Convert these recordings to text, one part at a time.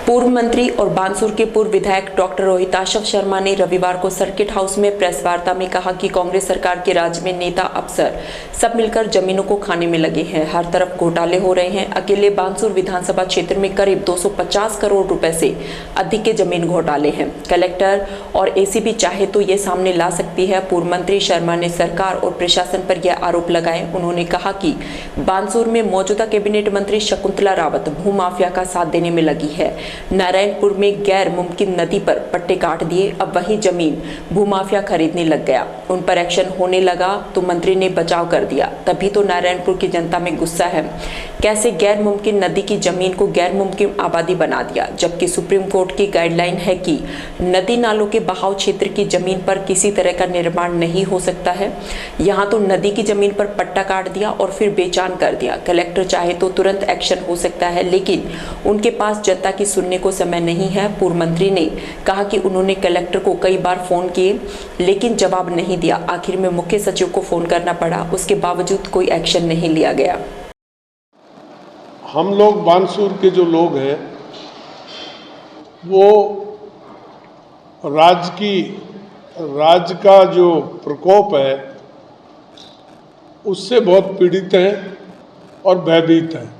पूर्व मंत्री और बानसूर के पूर्व विधायक डॉक्टर रोहिताशव शर्मा ने रविवार को सर्किट हाउस में प्रेस वार्ता में कहा कि कांग्रेस सरकार के राज में नेता अफसर सब मिलकर जमीनों को खाने में लगे हैं। हर तरफ घोटाले हो रहे हैं। अकेले बानसूर विधानसभा क्षेत्र में करीब 250 करोड़ रुपए से अधिक के जमीन घोटाले हैं। कलेक्टर और एसीबी चाहे तो ये सामने ला सकती है। पूर्व मंत्री शर्मा ने सरकार और प्रशासन पर यह आरोप लगाए। उन्होंने कहा कि बानसूर में मौजूदा कैबिनेट मंत्री शकुंतला रावत भूमाफिया का साथ देने में लगी है। नारायणपुर में गैर मुमकिन नदी पर पट्टे काट दिए, अब वही जमीन भूमाफिया खरीदने लग गया। उन पर एक्शन होने लगा तो मंत्री ने बचाव कर दिया, तभी तो नारायणपुर की जनता में गुस्सा है। कैसे गैर मुमकिन नदी की जमीन को गैर मुमकिन आबादी बना दिया, जबकि सुप्रीम कोर्ट की गाइडलाइन है कि नदी नालों के बहाव क्षेत्र की जमीन पर किसी तरह का निर्माण नहीं हो सकता है। यहाँ तो नदी की जमीन पर पट्टा काट दिया और फिर बेचान कर दिया। कलेक्टर चाहे तो तुरंत एक्शन हो सकता है, लेकिन उनके पास जनता की सुनने को समय नहीं है। पूर्व मंत्री ने कहा कि उन्होंने कलेक्टर को कई बार फोन किए लेकिन जवाब नहीं दिया। आखिर में मुख्य सचिव को फोन करना पड़ा, उसके बावजूद कोई एक्शन नहीं लिया गया। हम लोग बानसूर के जो लोग हैं वो राज का जो प्रकोप है उससे बहुत पीड़ित हैं और भयभीत हैं।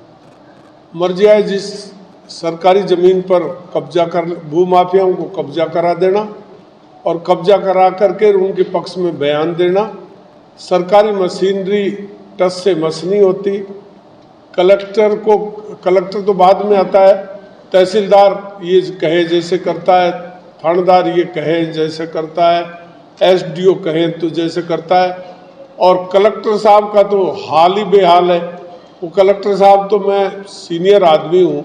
मर जाए जिस सरकारी ज़मीन पर कब्जा कर, भूमाफियाओं को कब्जा करा देना और कब्जा करा करके उनके पक्ष में बयान देना। सरकारी मशीनरी टस से मस नहीं होती। कलेक्टर तो बाद में आता है, तहसीलदार ये कहे जैसे करता है, थानेदार ये कहे जैसे करता है, एसडीओ कहें तो जैसे करता है। और कलेक्टर साहब का तो हाल ही बेहाल है। वो कलेक्टर साहब तो मैं सीनियर आदमी हूँ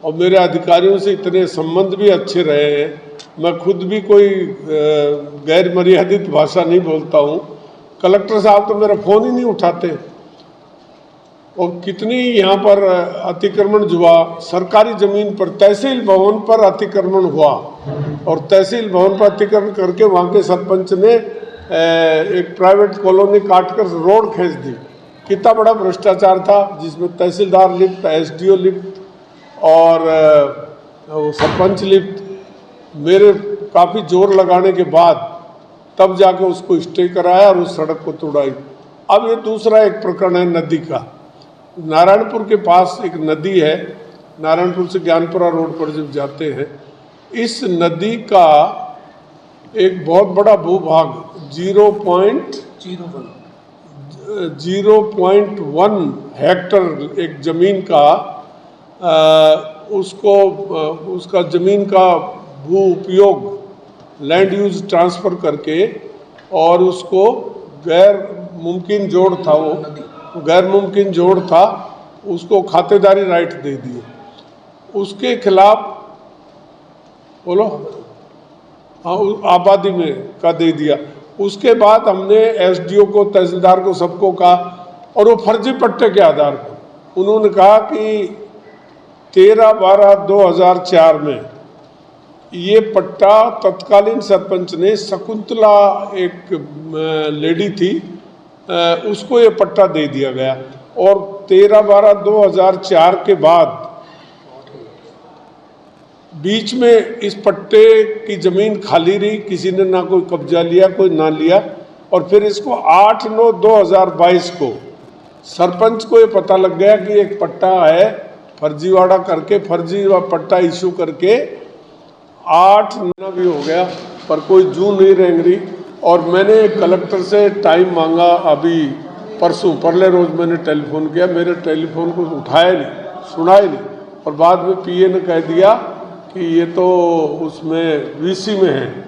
और मेरे अधिकारियों से इतने संबंध भी अच्छे रहे हैं। मैं खुद भी कोई गैर मर्यादित भाषा नहीं बोलता हूँ। कलेक्टर साहब तो मेरा फ़ोन ही नहीं उठाते। और कितनी यहाँ पर अतिक्रमण हुआ, सरकारी ज़मीन पर तहसील भवन पर अतिक्रमण हुआ और तहसील भवन पर अतिक्रमण करके वहाँ के सरपंच ने एक प्राइवेट कॉलोनी काटकर रोड खींच दी। कितना बड़ा भ्रष्टाचार था, जिसमें तहसीलदार लिफ्ट, एसडीओ लिफ्ट और सरपंच लिफ्ट। मेरे काफ़ी जोर लगाने के बाद तब जाके उसको स्टे कराया और उस सड़क को तोड़ाई। अब ये दूसरा एक प्रकरण है नदी का। नारायणपुर के पास एक नदी है, नारायणपुर से ज्ञानपुरा रोड पर जब जाते हैं, इस नदी का एक बहुत बड़ा भूभाग 0.01 हेक्टर एक ज़मीन का उसका ज़मीन का भू उपयोग लैंड यूज ट्रांसफ़र करके और उसको गैर मुमकिन जोड़ था, वो गैर मुमकिन जोड़ था, उसको खातेदारी राइट दे दिए। उसके खिलाफ बोलो, हाँ, आबादी में का दे दिया। उसके बाद हमने एसडीओ को, तहसीलदार को, सबको कहा और वो फर्जी पट्टे के आधार पर उन्होंने कहा कि 13/12/2004 में ये पट्टा तत्कालीन सरपंच ने, शकुंतला एक लेडी थी, उसको ये पट्टा दे दिया गया। और 13/12/2004 के बाद बीच में इस पट्टे की ज़मीन खाली रही, किसी ने ना कोई कब्जा लिया, कोई ना लिया। और फिर इसको 8/9/2022 को सरपंच को ये पता लग गया कि एक पट्टा है, फर्जीवाड़ा करके फर्जी पट्टा इशू करके 8 महीना भी हो गया पर कोई जू नहीं रेंग रही। और मैंने कलेक्टर से टाइम मांगा, अभी परसों परले रोज़ मैंने टेलीफोन किया, मेरे टेलीफोन को उठाया नहीं, सुना ही नहीं। और बाद में पीए ने कह दिया कि ये तो उसमें वीसी में है।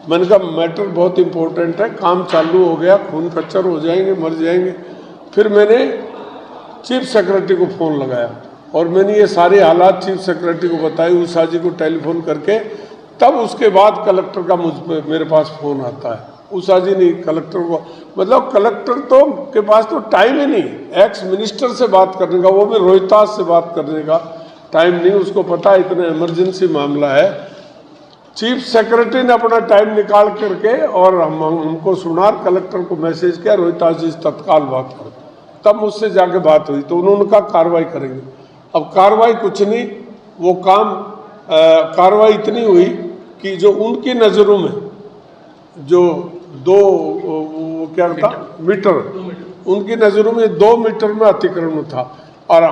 मैंने कहा मैटर बहुत इम्पोर्टेंट है, काम चालू हो गया, खून खच्चर हो जाएंगे, मर जाएंगे। फिर मैंने चीफ सेक्रेटरी को फ़ोन लगाया और मैंने ये सारे हालात चीफ सेक्रेटरी को बताए, उषा जी को टेलीफोन करके। तब उसके बाद कलेक्टर का मेरे पास फ़ोन आता है। उषा जी नहीं, कलेक्टर को, मतलब कलेक्टर तो के पास तो टाइम ही नहीं एक्स मिनिस्टर से बात करने का, वो भी रोहितास से बात करने का टाइम नहीं। उसको पता है इतना इमरजेंसी मामला है। चीफ सेक्रेटरी ने अपना टाइम निकाल करके और हमको सुना, कलेक्टर को मैसेज किया, रोहितास जी तत्काल बात करो। तब मुझसे जाके बात हुई तो उन्होंने कहा कार्रवाई करेंगे। अब कार्रवाई कुछ नहीं, वो काम कार्रवाई इतनी हुई कि जो उनकी नज़रों में जो वो क्या था मीटर, उनकी नज़रों में 2 मीटर में अतिक्रमण था। और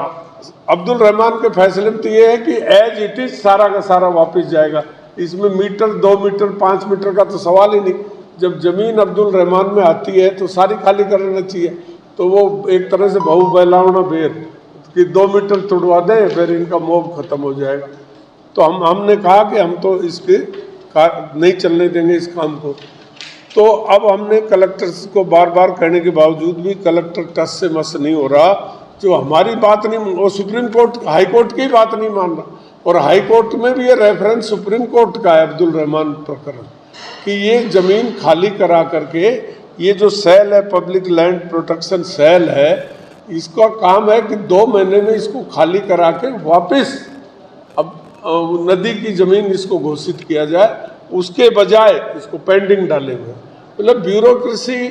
अब्दुल रहमान के फैसले में तो ये है कि एज इट इज सारा का सारा वापस जाएगा, इसमें मीटर 2 मीटर 5 मीटर का तो सवाल ही नहीं। जब जमीन अब्दुल रहमान में आती है तो सारी खाली कर लेना चाहिए। तो वो एक तरह से बहु बहलावना बेर कि 2 मीटर तुड़वा दें, फिर इनका मोह खत्म हो जाएगा। तो हमने कहा कि हम तो इसके नहीं चलने देंगे इस काम को। तो अब हमने कलेक्टर को बार बार कहने के बावजूद भी कलेक्टर टस से मस नहीं हो रहा। जो हमारी बात नहीं, वो सुप्रीम कोर्ट हाई कोर्ट की बात नहीं मान रहा। और हाई कोर्ट में भी ये रेफरेंस सुप्रीम कोर्ट का है अब्दुल रहमान प्रकरण, कि ये ज़मीन खाली करा करके ये जो सेल है पब्लिक लैंड प्रोटेक्शन सेल है, इसका काम है कि 2 महीने में इसको खाली करा के वापस अब नदी की ज़मीन इसको घोषित किया जाए, उसके बजाय इसको पेंडिंग डाले हुए। मतलब ब्यूरोक्रेसी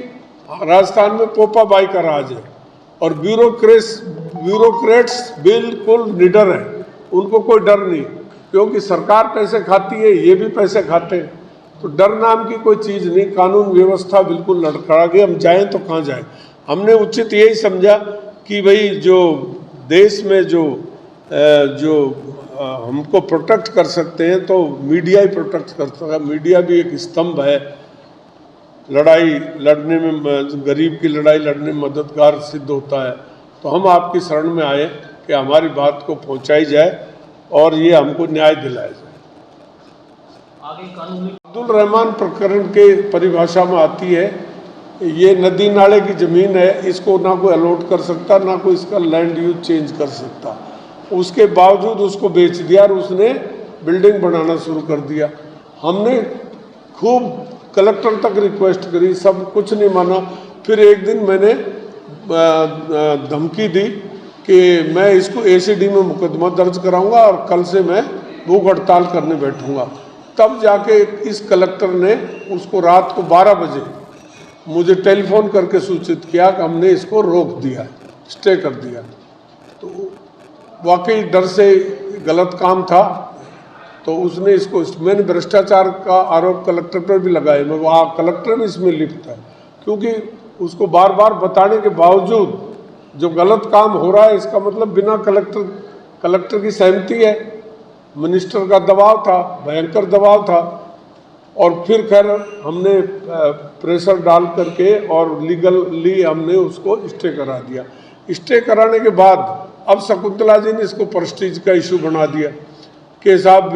राजस्थान में पोपा बाई का राज है। और ब्यूरोक्रेट्स बिल्कुल निडर हैं, उनको कोई डर नहीं, क्योंकि सरकार पैसे खाती है, ये भी पैसे खाते हैं। तो डर नाम की कोई चीज़ नहीं, कानून व्यवस्था बिल्कुल लड़खड़ा गई। हम जाएं तो कहाँ जाएं। हमने उचित यही समझा कि भाई जो देश में जो हमको प्रोटेक्ट कर सकते हैं तो मीडिया ही प्रोटेक्ट कर सकता है। मीडिया भी एक स्तंभ है, लड़ाई लड़ने में, गरीब की लड़ाई लड़ने में मददगार सिद्ध होता है। तो हम आपकी शरण में आए कि हमारी बात को पहुंचाई जाए और ये हमको न्याय दिलाया जाए। अब्दुल रहमान प्रकरण के परिभाषा में आती है, ये नदी नाले की ज़मीन है, इसको ना कोई अलॉट कर सकता, ना कोई इसका लैंड यूज चेंज कर सकता। उसके बावजूद उसको बेच दिया और उसने बिल्डिंग बनाना शुरू कर दिया। हमने खूब कलेक्टर तक रिक्वेस्ट करी, सब कुछ नहीं माना। फिर एक दिन मैंने धमकी दी कि मैं इसको एसीडी में मुकदमा दर्ज कराऊंगा और कल से मैं भूख हड़ताल करने बैठूंगा। तब जाके इस कलेक्टर ने उसको रात को 12 बजे मुझे टेलीफोन करके सूचित किया कि हमने इसको रोक दिया, स्टे कर दिया। तो वाकई डर से गलत काम था, तो उसने इसको, मैंने भ्रष्टाचार का आरोप कलेक्टर पर भी लगाया, मगर वहाँ कलेक्टर भी इसमें लिप्त है, क्योंकि उसको बार बार बताने के बावजूद जो गलत काम हो रहा है, इसका मतलब बिना कलेक्टर की सहमति है। मिनिस्टर का दबाव था, भयंकर दबाव था। और फिर खैर हमने प्रेशर डाल करके और लीगली हमने उसको स्टे करा दिया। स्टे कराने के बाद अब शकुंतला जी ने इसको प्रेस्टीज का इशू बना दिया कि साहब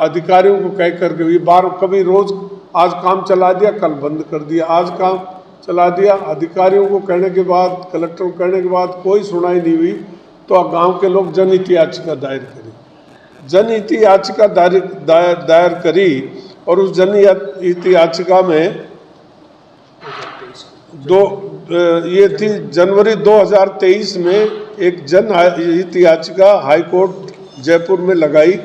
अधिकारियों को कह करके, ये बार कभी रोज आज काम चला दिया, कल बंद कर दिया, आज काम चला दिया। अधिकारियों को कहने के बाद, कलेक्टर को कहने के बाद कोई सुनाई नहीं हुई। तो गांव के लोग जनहित याचिका दायर करी, जनहित याचिका दायर करी। और उस जनहित याचिका में ये थी जनवरी 2023 में एक जनहित याचिका हाई कोर्ट जयपुर में लगाई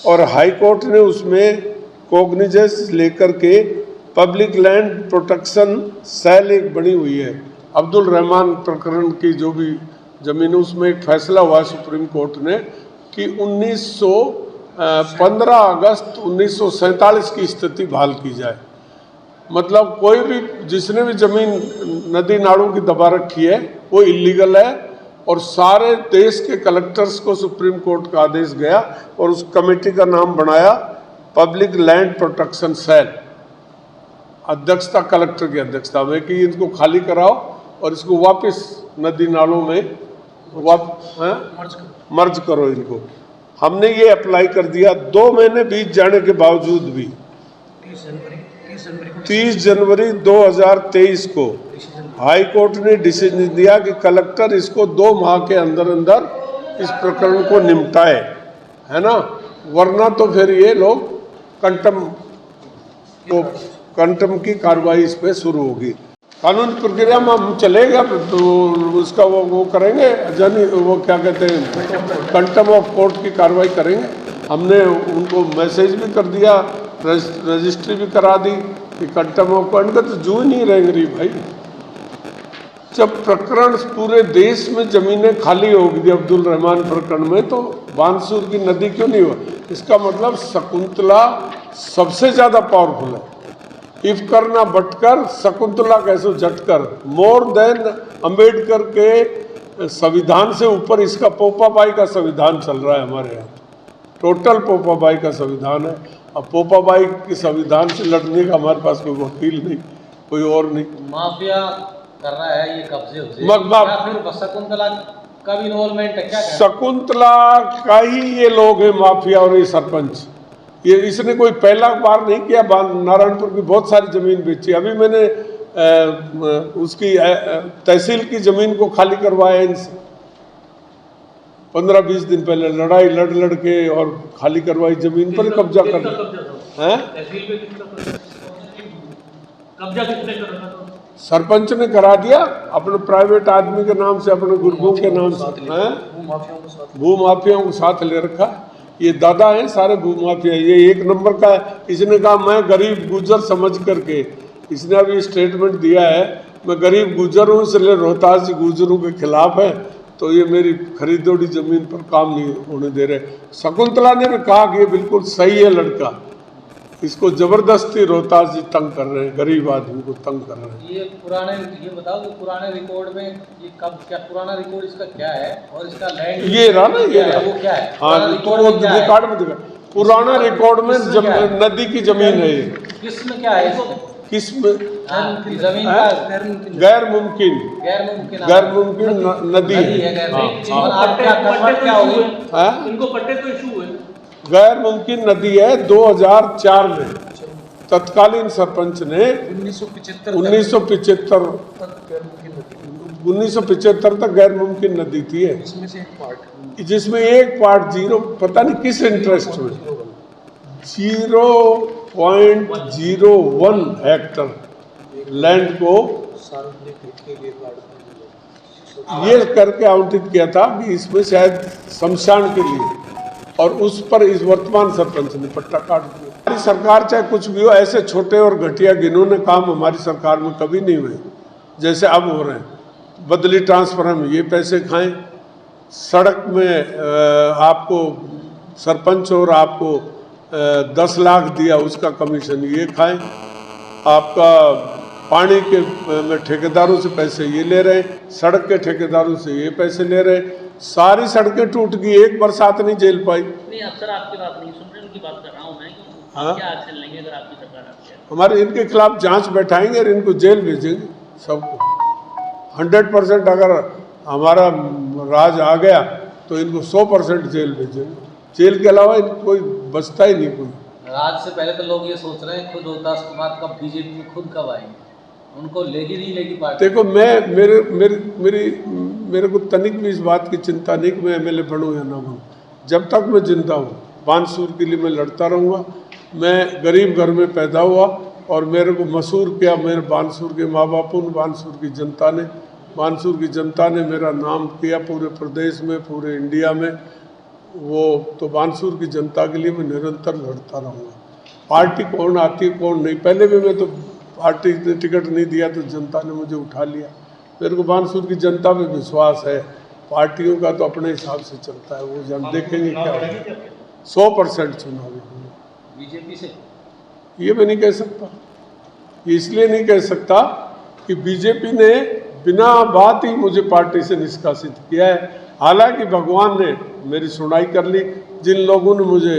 और हाई कोर्ट ने उसमें कॉग्निजेंस लेकर के पब्लिक लैंड प्रोटेक्शन सेल एक बनी हुई है अब्दुल रहमान प्रकरण की जो भी जमीन, उसमें एक फैसला हुआ सुप्रीम कोर्ट ने कि 15 अगस्त 1947 की स्थिति बहाल की जाए। मतलब कोई भी जिसने भी जमीन नदी नालों की दबा रखी है वो इलीगल है। और सारे देश के कलेक्टर्स को सुप्रीम कोर्ट का आदेश गया और उस कमेटी का नाम बनाया पब्लिक लैंड प्रोटेक्शन सेल, अध्यक्षता कलेक्टर की अध्यक्षता में, कि इनको खाली कराओ और इसको वापस नदी नालों में मर्ज करो इनको। हमने ये अप्लाई कर दिया। 2 महीने बीत जाने के बावजूद भी 30 जनवरी 2023 को हाई कोर्ट ने डिसीजन दिया कि कलेक्टर इसको 2 माह के अंदर अंदर इस प्रकरण को निपटाए, है ना, वरना तो फिर ये लोग कंटम की कार्रवाई इस पे शुरू होगी। कानून प्रक्रिया में हम चलेगा तो उसका वो करेंगे, वो क्या कहते हैं, कंटम ऑफ कोर्ट की कार्रवाई करेंगे। हमने उनको मैसेज भी कर दिया, रजिस्ट्री भी करा दी कि कंटम ऑफ कोर्ट का तो जू नहीं रहेंगे भाई। जब प्रकरण पूरे देश में जमीनें खाली हो गई अब्दुल रहमान प्रकरण में, तो बानसूर की नदी क्यों नहीं हुआ? इसका मतलब शकुंतला सबसे ज्यादा पावरफुल है। इफ करना बटकर, शकुंतला कैसे झटकर, मोर देन अंबेडकर के संविधान से ऊपर इसका पोपाबाई का संविधान चल रहा है हमारे यहाँ। टोटल पोपाबाई का संविधान है। अब पोपाबाई के संविधान से लड़ने का हमारे पास कोई वकील नहीं, कोई और नहीं। माफिया कर रहा है ये कब्जे उसे, मगबाब या फिर शकुंतला का भी इन्वॉल्वमेंट है क्या? शकुंतला का ही ये लोग हैं माफिया और ये सरपंच। ये इसने कोई पहला बार नहीं किया। नारायणपुर की बहुत सारी जमीन बेची। अभी मैंने उसकी तहसील की जमीन को खाली करवाया इनसे 15-20 दिन पहले। लड़ाई लड़ के और खाली करवाई जमीन पर कब्जा कर हैं। सरपंच ने करा दिया अपने प्राइवेट आदमी के नाम से, अपने गुर्गों के नाम से। भू माफियाओं को साथ ले रखा। ये दादा है सारे भू माफिया। ये एक नंबर का है। इसने कहा मैं गरीब गुजर समझ करके, इसने अभी स्टेटमेंट दिया है मैं गरीब गुजर हूँ इसलिए रोहतास गुजरों के खिलाफ है, तो ये मेरी खरीदोड़ी जमीन पर काम नहीं होने दे रहे। शकुंतला ने भी कहा कि ये बिल्कुल सही है लड़का, इसको जबरदस्ती रोहतास जी तंग कर रहे हैं, गरीब आदमी को तंग कर रहे हैं। ये बताओ कि पुराने रिकॉर्ड में ये कब क्या पुराना रिकॉर्ड इसका क्या है और इसका लैंड ये रहा ना, ये रहा वो क्या है? हाँ, तो वो रिकॉर्ड में दिखा। पुराना रिकॉर्ड में नदी की जमीन है ये। किसमें क्या है इसमें? किसमें? जमीन गैर मुमकिन नदी है। इनको पट्टे तो इशू हुए। गैर मुमकिन नदी है। 2004 में तत्कालीन सरपंच ने 1975 तक गैर मुमकिन नदी थी है, जिसमें एक पार्ट 0 पता नहीं किस इंटरेस्ट में 0.01 हेक्टर लैंड को ये करके आवंटित किया था कि इसमें शायद शमशान के लिए, और उस पर इस वर्तमान सरपंच ने पट्टा काट दिया। हमारी सरकार चाहे कुछ भी हो, ऐसे छोटे और घटिया घिनौने काम हमारी सरकार में कभी नहीं हुए जैसे अब हो रहे हैं। बदली ट्रांसफर में ये पैसे खाएं, सड़क में आपको सरपंच और आपको 10 लाख दिया उसका कमीशन ये खाएं, आपका पानी के में ठेकेदारों से पैसे ये ले रहे, सड़क के ठेकेदारों से ये पैसे ले रहे। सारी सड़कें टूट गई, एक बरसात नहीं झेल पाई। नहीं अफसर आपकी बात नहीं सुन रहे, उनकी बात कर रहा हूँ मैं कि हाँ? क्या एक्शन लेंगे अगर आपकी सरकार आती है? हमारे इनके खिलाफ जांच बैठाएंगे और इनको जेल भेजेंगे सबको। 100% अगर हमारा राज आ गया तो इनको 100% जेल भेजेंगे। जेल के अलावा कोई बचता ही नहीं कोई। राज से पहले तो लोग ये सोच रहे हैं खुद रोहतास कुमार कब बीजेपी में खुद कब आएंगे, उनको लेगी नहीं लेगी पार्टी। देखो मेरे को तनिक भी इस बात की चिंता नहीं कि मैं MLA बनूँ या ना बनूँ। जब तक मैं जिंदा हूँ बानसूर के लिए मैं लड़ता रहूँगा। मैं गरीब घर में पैदा हुआ और मेरे को मशहूर किया मेरे बानसूर के माँ बापों ने, बानसूर की जनता ने मेरा नाम किया पूरे प्रदेश में, पूरे इंडिया में। वो तो बानसूर की जनता के लिए मैं निरंतर लड़ता रहूँगा। पार्टी कौन आती है कौन नहीं, पहले भी मैं तो पार्टी ने टिकट नहीं दिया तो जनता ने मुझे उठा लिया। मेरे को बानसूर की जनता पे विश्वास है। पार्टियों का तो अपने हिसाब से चलता है, वो जब देखेंगे क्या होगा। 100% चुनाव बीजेपी से ये मैं नहीं कह सकता। ये इसलिए नहीं कह सकता कि बीजेपी ने बिना बात ही मुझे पार्टी से निष्कासित किया है। हालांकि भगवान ने मेरी सुनाई कर ली। जिन लोगों ने मुझे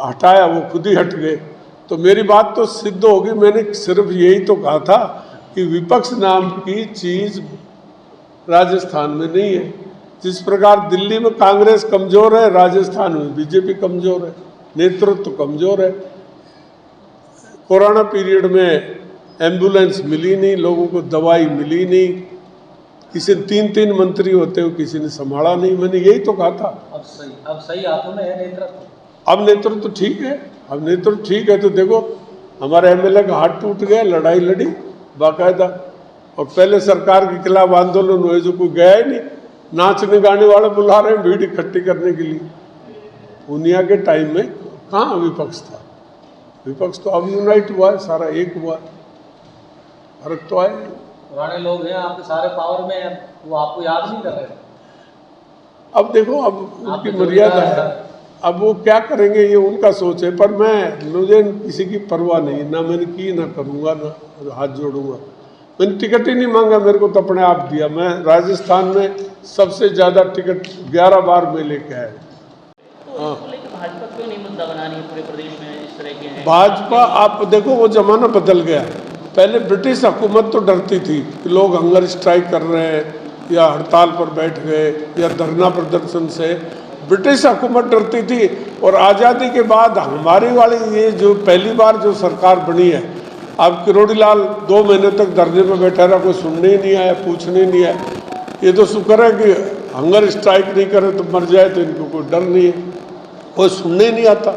हटाया वो खुद ही हट गए, तो मेरी बात तो सिद्ध होगी। मैंने सिर्फ यही तो कहा था कि विपक्ष नाम की चीज राजस्थान में नहीं है। जिस प्रकार दिल्ली में कांग्रेस कमजोर है, राजस्थान में बीजेपी कमजोर है, नेतृत्व कमजोर है। कोरोना पीरियड में एम्बुलेंस मिली नहीं, लोगों को दवाई मिली नहीं, किसी 3 मंत्री होते हुए किसी ने संभाला नहीं। मैंने यही तो कहा था। अब सही हाथों में है नेतृत्व। अब नेतृत्व ठीक है, अब नेतृत्व ठीक है तो देखो हमारे MLA का हाथ टूट गया, लड़ाई लड़ी बाकायदा। और पहले सरकार के खिलाफ आंदोलन हुए जो कोई गया ही नहीं। नाचने गाने वाले बुला रहे हैं भीड़ इकट्ठी करने के लिए। पूर्णिया के टाइम में कहाँ विपक्ष था? विपक्ष तो अब यूनाइट हुआ है, सारा एक हुआ है, फर्क तो आए। पुराने लोग हैं, आपके सारे पावर में हैं, वो आपको याद नहीं कर रहे। अब देखो, अब उनकी आपके मर्यादा है, जोड़ीदार अब वो क्या करेंगे ये उनका सोच है। पर मुझे किसी की परवाह नहीं, ना मैंने की, ना करूँगा, ना हाथ जोड़ूंगा। मैंने टिकट ही नहीं मांगा, मेरे को तो अपने आप दिया। मैं राजस्थान में सबसे ज़्यादा टिकट 11 बार में लेके आया। तो इसको लेकर भाजपा क्यों नहीं मुद्दा बना रही है पूरे प्रदेश में इस तरह के हैं? भाजपा, आप देखो वो ज़माना बदल गया। पहले ब्रिटिश हुकूमत तो डरती थी कि लोग हंगर स्ट्राइक कर रहे हैं या हड़ताल पर बैठ गए या धरना प्रदर्शन से, ब्रिटिश हुकूमत डरती थी। और आज़ादी के बाद हमारी वाली ये जो पहली बार जो सरकार बनी है, अब किरोड़ी लाल 2 महीने तक धरने में बैठा रहा, कोई सुनने ही नहीं आया, पूछने नहीं आया। ये तो शुक्र है कि हंगर स्ट्राइक नहीं करे तो मर जाए, तो इनको कोई डर नहीं है, कोई सुनने ही नहीं आता।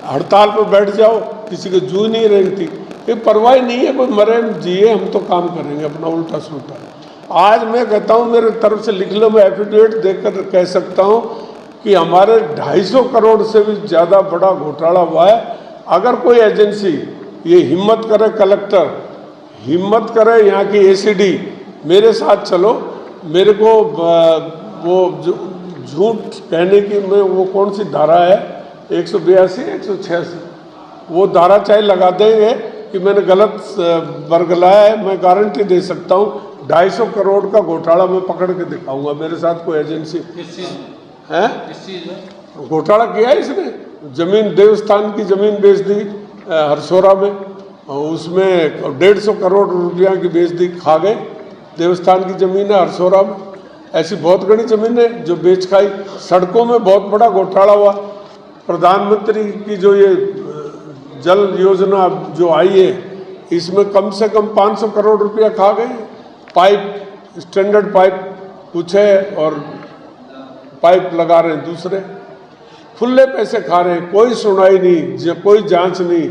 हड़ताल पर बैठ जाओ, किसी को जू नहीं रेंगती, ये परवाह नहीं है, कोई मरे जिए, हम तो काम करेंगे अपना उल्टा सुल्टा। आज मैं कहता हूँ, मेरे तरफ से लिख लो, मैं एफिडेविट देकर कह सकता हूँ कि हमारे 250 करोड़ से भी ज़्यादा बड़ा घोटाला हुआ है। अगर कोई एजेंसी ये हिम्मत करे, कलेक्टर हिम्मत करे, यहाँ की एसीडी मेरे साथ चलो, मेरे को वो झूठ कहने की मैं वो कौन सी धारा है 182 186 वो धारा चाहे लगा देंगे कि मैंने गलत बरगलाया है, मैं गारंटी दे सकता हूँ 250 करोड़ का घोटाला मैं पकड़ के दिखाऊंगा। मेरे साथ कोई एजेंसी है, इस चीज़ में घोटाला किया है इसने। जमीन, देवस्थान की जमीन बेच दी हरसोरा में, उसमें 150 करोड़ रुपया की बेच दी, खा गए। देवस्थान की जमीन है हरसोरा में, ऐसी बहुत बड़ी जमीन है जो बेच खाई। सड़कों में बहुत बड़ा घोटाला हुआ। प्रधानमंत्री की जो ये जल योजना जो आई है, इसमें कम से कम 500 करोड़ रुपया खा गए। पाइप, स्टैंडर्ड पाइप कुछ है और पाइप लगा रहे हैं दूसरे, खुले पैसे खा रहे हैं, कोई सुनवाई नहीं, कोई जांच नहीं।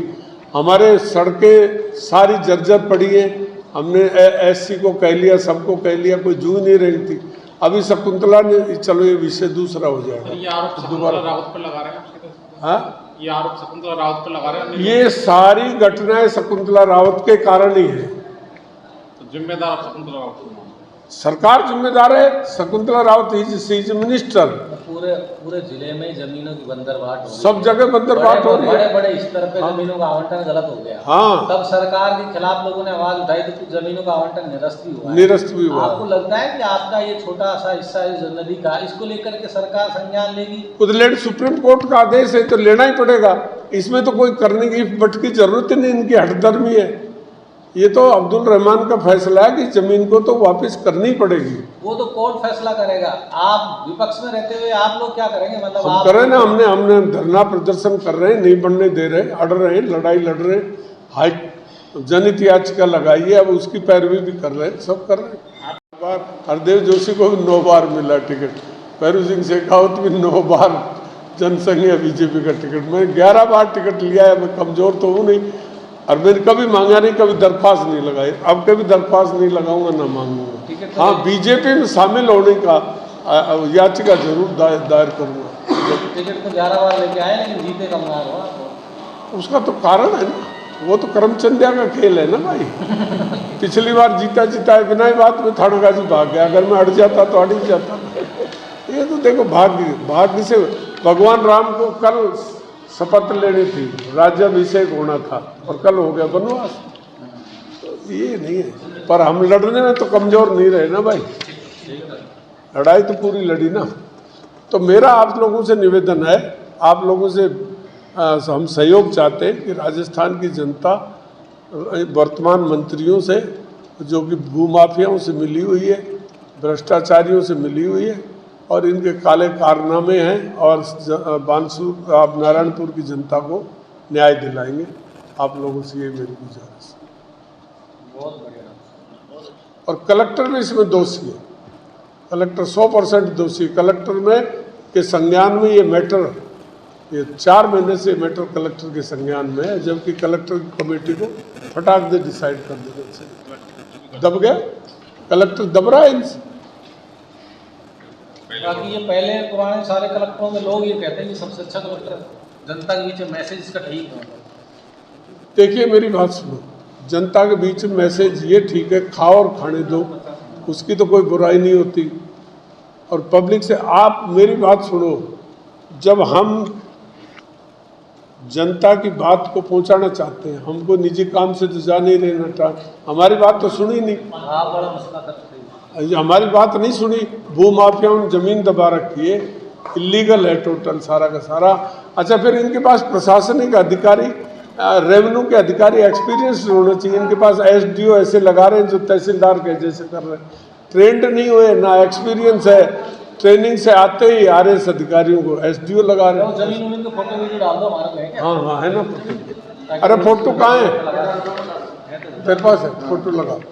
हमारे सड़कें सारी जर्जर पड़ी हैं, हमने एससी को कह लिया, सबको कह लिया, कोई जू नहीं रेंगती। अभी शकुंतला ने, चलो ये विषय दूसरा हो जाएगा। ये आरोप शकुंतला रावत पर लगा रहे हैं? हाँ, ये आरोप शकुंतला रावत पर लगा रहे हैं? ये सारी घटनाएं शकुंतला रावत के कारण ही है। तो जिम्मेदार शकुंतला रावत को मानते हैं? सरकार जिम्मेदार है, शकुंतला रावत इज मिनिस्टर। पूरे जिले में जमीनों की बंदरबाट हो रही है। सब जगह बंदरबाट हो रही है। बड़े बड़े स्तर पे जमीनों का आवंटन गलत हो गया। हाँ, तब सरकार के खिलाफ लोगों ने आवाज उठाई तो कुछ जमीनों का आवंटन निरस्त भी हुआ है। निरस्त भी हुआ। आपको लगता है कि आपका ये छोटा सा हिस्सा इस नदी का, इसको लेकर के सरकार संज्ञान लेगी? खुद सुप्रीम कोर्ट का आदेश है तो लेना ही पड़ेगा। इसमें तो कोई करने की बट की जरूरत ही नहीं, इनकी हठधर्मी है। ये तो अब्दुल रहमान का फैसला है कि जमीन को तो वापस करनी पड़ेगी। वो तो कोर्ट फैसला करेगा। आप विपक्ष में रहते हुए आप लोग क्या करेंगे? मतलब हम आप कर रहे ना, हमने धरना प्रदर्शन कर रहे हैं, नहीं बनने दे रहे, अड़ रहे हैं, लड़ाई लड़ रहे हैं, हाई जनहित याचिका लगाई है, अब उसकी पैरवी भी कर रहे हैं, सब कर रहे हैं। बार हरदेव जोशी को भी 9 बार मिला टिकट, भैरू सिंह शेखावत भी 9 बार जनसंघ या बीजेपी का टिकट, मैं 11 बार टिकट लिया है। मैं कमजोर तो हूँ नहीं, और मैंने कभी मांगा नहीं, कभी दरख्वास्त नहीं लगाई, अब कभी दरख्वास्त नहीं लगाऊंगा, ना मांगूंगा। हाँ, बीजेपी में शामिल होने का याचिका जरूर दायर करूंगा। टिकट तो 11 बार लेके आए लेकिन जीते कमगार हो आप। उसका तो कारण है ना, वो तो करमचंदिया का खेल है ना भाई। पिछली बार जीता है, बिना ही बात में थानागाजी भाग गया। अगर मैं अड़ जाता तो अड़ ही जाता। ये तो देखो भाग्य से। भगवान राम को कल शपथ लेनी थी, राज्याभिषेक होना था, और कल हो गया वनवास। तो ये नहीं है, पर हम लड़ने में तो कमजोर नहीं रहे ना भाई, लड़ाई तो पूरी लड़ी ना। तो मेरा आप लोगों से निवेदन है, आप लोगों से हम सहयोग चाहते हैं कि राजस्थान की जनता वर्तमान मंत्रियों से, जो कि भूमाफियाओं से मिली हुई है, भ्रष्टाचारियों से मिली हुई है, और इनके काले कारनामे हैं, और बानसूर आप नारायणपुर की जनता को न्याय दिलाएंगे। आप लोगों से ये मेरी गुजारिश है। बहुत बढ़िया। और कलेक्टर भी इसमें दोषी है, कलेक्टर 100% दोषी। कलेक्टर में के संज्ञान में ये मैटर, ये 4 महीने से मैटर कलेक्टर के संज्ञान में है, जबकि कलेक्टर की कमेटी को फटाक दे डिसाइड कर देना चाहिए। दब गया कलेक्टर, दब रहा है इनसे। बाकी ये पहले पुराने सारे कलेक्टरों में लोग ये कहते हैं कि सबसे अच्छा कलेक्टर जनता के बीच मैसेज इसका ठीक है। देखिए मेरी बात सुनो, जनता के बीच में मैसेज ये ठीक है, खाओ और खाने दो, उसकी तो कोई बुराई नहीं होती। और पब्लिक से आप मेरी बात सुनो, जब हम जनता की बात को पहुंचाना चाहते हैं, हमको निजी काम से तो जा नहीं रहना, हमारी बात तो सुनी नहीं, हाँ बड़ा मसला करते हैं। हमारी बात नहीं सुनी। भू माफियाओं ने जमीन दबा रखी है, इलीगल है टोटल सारा का सारा। अच्छा, फिर इनके पास प्रशासनिक अधिकारी, रेवेन्यू के अधिकारी एक्सपीरियंस होना चाहिए। इनके पास एसडीओ ऐसे लगा रहे हैं जो तहसीलदार के जैसे कर रहे हैं, ट्रेंड नहीं हुए, ना एक्सपीरियंस है, ट्रेनिंग से आते ही आरएस अधिकारियों को एसडीओ लगा रहे हैं। जमीन उमीन के फोटो वीडियो डाल दो हमारे में, क्या? हाँ हाँ है ना फोटो। अरे फोटो कहाँ है तेरे पास? है फोटो लगा।